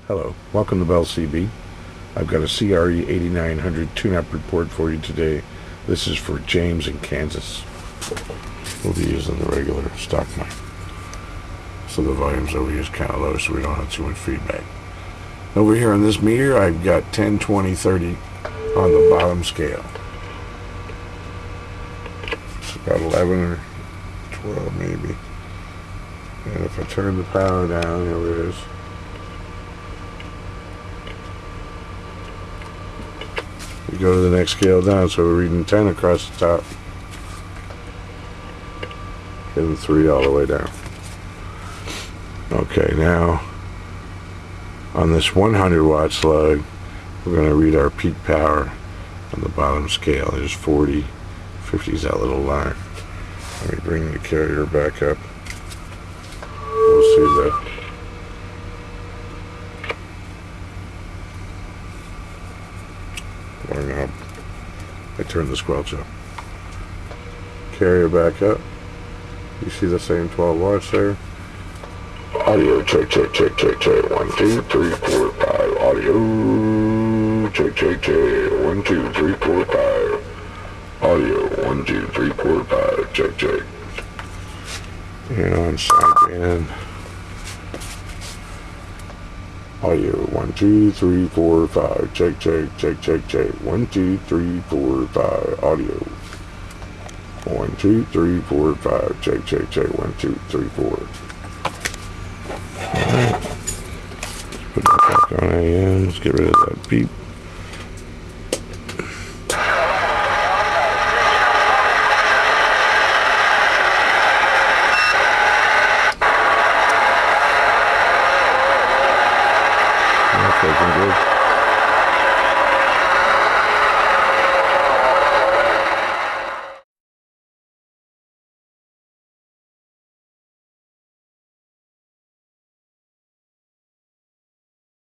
Hello, welcome to Bell CB. I've got a CRE-8900 tune-up report for you today. This is for James in Kansas. We'll be using the regular stock mic, so the volumes over here is kind of low, so we don't have too much feedback. Over here on this meter, I've got 10, 20, 30 on the bottom scale. It's about 11 or 12 maybe. And if I turn the power down, here it is. We go to the next scale down, so we're reading 10 across the top. And 3 all the way down. Okay, now on this 100 watt slug, we're going to read our peak power on the bottom scale. There's 40, 50 is that little line. Let me bring the carrier back up. We'll see that. Or no, I turned the squelch up. Carrier back up. You see the same 12 watts there. Audio check, check, check, check, check. 1, 2, 3, 4, 5. Audio check, check, check. 1, 2, 3, 4, 5. Audio 1, 2, 3, 4, 5. Check, check. And on sideband. Audio 1, 2, 3, 4, 5. Check, check, check, check, check. 1, 2, 3, 4, 5. Audio 1, 2, 3, 4, 5. Check, check, check. 1, 2, 3, 4. Alright. Put that back on AM. Let's get rid of that beep.